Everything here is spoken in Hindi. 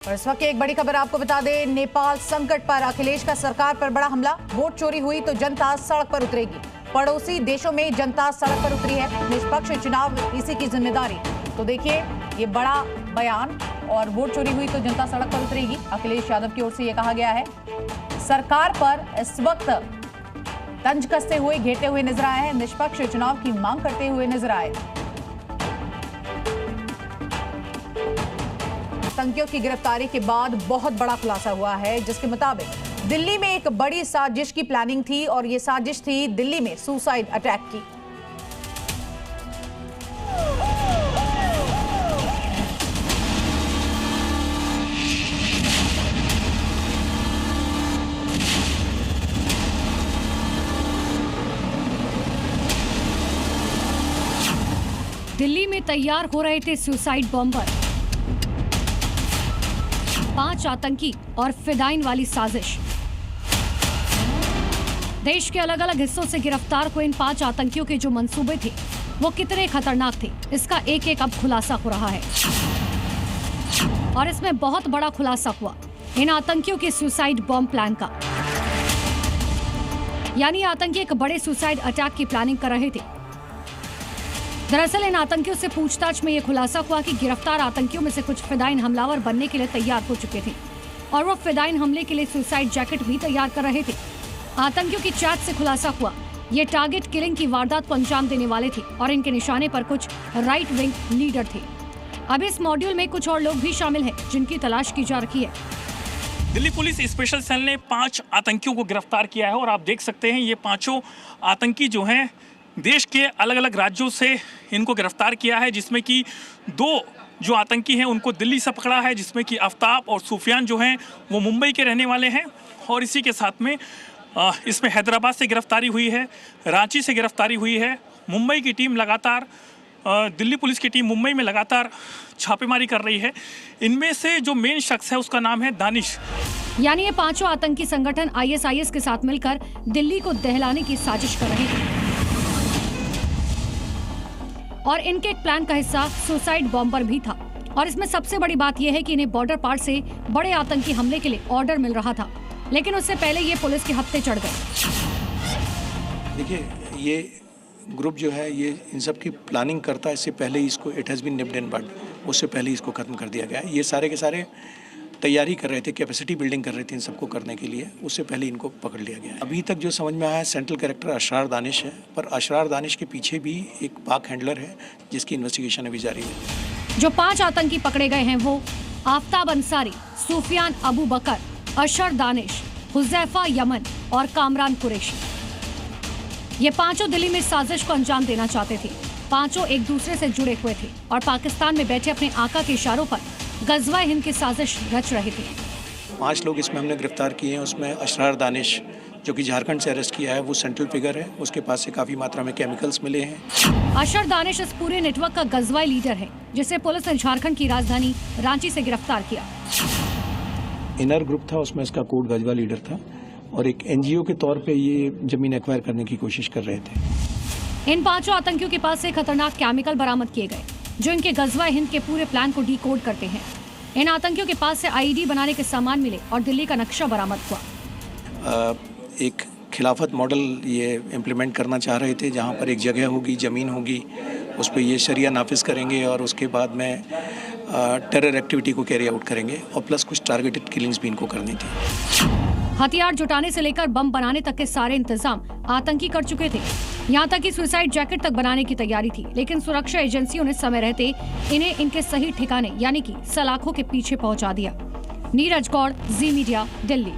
और इस वक्त एक बड़ी खबर आपको बता दें, नेपाल संकट पर अखिलेश का सरकार पर बड़ा हमला। वोट चोरी हुई तो जनता सड़क पर उतरेगी। पड़ोसी देशों में जनता सड़क पर उतरी है, निष्पक्ष चुनाव इसी की जिम्मेदारी। तो देखिए ये बड़ा बयान, और वोट चोरी हुई तो जनता सड़क पर उतरेगी। अखिलेश यादव की ओर से यह कहा गया है। सरकार पर इस वक्त तंज कसते हुए, घेरते हुए नजर आए हैं, निष्पक्ष चुनाव की मांग करते हुए नजर आए। आतंकियों की गिरफ्तारी के बाद बहुत बड़ा खुलासा हुआ है, जिसके मुताबिक दिल्ली में एक बड़ी साजिश की प्लानिंग थी और यह साजिश थी दिल्ली में सुसाइड अटैक की। दिल्ली में तैयार हो रहे थे सुसाइड बॉम्बर। 5 आतंकी और फिदाइन वाली साजिश। देश के अलग अलग हिस्सों से गिरफ्तार हुए इन 5 आतंकियों के जो मंसूबे थे वो कितने खतरनाक थे, इसका एक एक अब खुलासा हो रहा है। और इसमें बहुत बड़ा खुलासा हुआ इन आतंकियों के सुसाइड बॉम्ब प्लान का। यानी आतंकी एक बड़े सुसाइड अटैक की प्लानिंग कर रहे थे। दरअसल इन आतंकियों से पूछताछ में यह खुलासा हुआ कि गिरफ्तार आतंकियों में से कुछ फिदाइन हमलावर बनने के लिए तैयार हो चुके थे और वो फिदाइन हमले के लिए सुसाइड जैकेट भी तैयार कर रहे थे। आतंकियों की चैट से खुलासा हुआ ये टारगेट किलिंग की वारदात को अंजाम देने वाले थे और इनके निशाने पर कुछ राइट विंग लीडर थे। अब इस मॉड्यूल में कुछ और लोग भी शामिल हैं जिनकी तलाश की जा रही है। दिल्ली पुलिस स्पेशल सेल ने 5 आतंकियों को गिरफ्तार किया है और आप देख सकते हैं ये 5 आतंकी जो हैं देश के अलग अलग राज्यों से इनको गिरफ्तार किया है, जिसमें कि 2 जो आतंकी हैं उनको दिल्ली से पकड़ा है, जिसमें कि आफ्ताब और सुफियान जो हैं वो मुंबई के रहने वाले हैं। और इसी के साथ में इसमें हैदराबाद से गिरफ्तारी हुई है, रांची से गिरफ्तारी हुई है। मुंबई की टीम लगातार, दिल्ली पुलिस की टीम मुंबई में लगातार छापेमारी कर रही है। इनमें से जो मेन शख्स है उसका नाम है दानिश। यानी ये 5 आतंकी संगठन ISIS के साथ मिलकर दिल्ली को दहलाने की साजिश कर रहे थे और इनके एक प्लान का हिस्सा सुसाइड बॉम्बर भी था। और इसमें सबसे बड़ी बात यह है कि इन्हें बॉर्डर पार से बड़े आतंकी हमले के लिए ऑर्डर मिल रहा था, लेकिन उससे पहले ये पुलिस के हत्थे चढ़ गए। देखिए ये ग्रुप जो है ये इन सब की प्लानिंग करता है, इससे पहले इसको it has been nipped in bud, उससे पहले इसको खत्म कर दिया गया है। ये सारे के सारे तैयारी कर रहे थे, कैपेसिटी बिल्डिंग कर रहे थे इन सबको करने के लिए, उससे पहले इनको पकड़ लिया गया है। अभी तक जो समझ में आया है सेंट्रल कैरेक्टर अशरार दानिश है, पर अशरार दानिश के पीछे भी एक पाक हैंडलर है जिसकी इन्वेस्टिगेशन अभी जारी है। जो 5 आतंकी पकड़े गए हैं वो आफ्ताब अंसारी, सुफियान अबू बकर, अशर दानिश, हुजैफा यमन और कामरान कुरैशी। ये 5 दिल्ली में साजिश को अंजाम देना चाहते थे। 5 एक दूसरे से जुड़े हुए थे और पाकिस्तान में बैठे अपने आका के इशारों पर गजवा हिंद की साजिश रच रहे थे। 5 लोग इसमें हमने गिरफ्तार किए हैं। उसमें अशरार दानिश जो कि झारखंड से अरेस्ट किया है, वो सेंट्रल फिगर है, उसके पास से काफ़ी मात्रा में केमिकल्स मिले हैं। अशर दानिश इस पूरे नेटवर्क का गजवाई लीडर है, जिसे पुलिस ने झारखंड की राजधानी रांची से गिरफ्तार किया। इनर ग्रुप था, उसमें इसका कोड गजवा लीडर था और एक NGO के तौर पे ये जमीन एक्वायर करने की कोशिश कर रहे थे। इन 5 आतंकियों के पास से खतरनाक केमिकल बरामद किए गए जो इनके गजवा हिंद के पूरे प्लान को डिकोड करते हैं। इन आतंकियों के पास से IED बनाने के सामान मिले और दिल्ली का नक्शा बरामद हुआ। एक खिलाफत मॉडल ये इम्प्लीमेंट करना चाह रहे थे, जहाँ पर एक जगह होगी, ज़मीन होगी, उस पर ये शरिया नाफिज करेंगे और उसके बाद में टेरर एक्टिविटी को कैरी आउट करेंगे और प्लस कुछ टारगेटेड किलिंग्स भी इनको करनी थी। हथियार जुटाने से लेकर बम बनाने तक के सारे इंतजाम आतंकी कर चुके थे। यहाँ तक कि सुसाइड जैकेट तक बनाने की तैयारी थी, लेकिन सुरक्षा एजेंसियों ने समय रहते इन्हें इनके सही ठिकाने यानी कि सलाखों के पीछे पहुँचा दिया। नीरज गौड़, जी मीडिया, दिल्ली।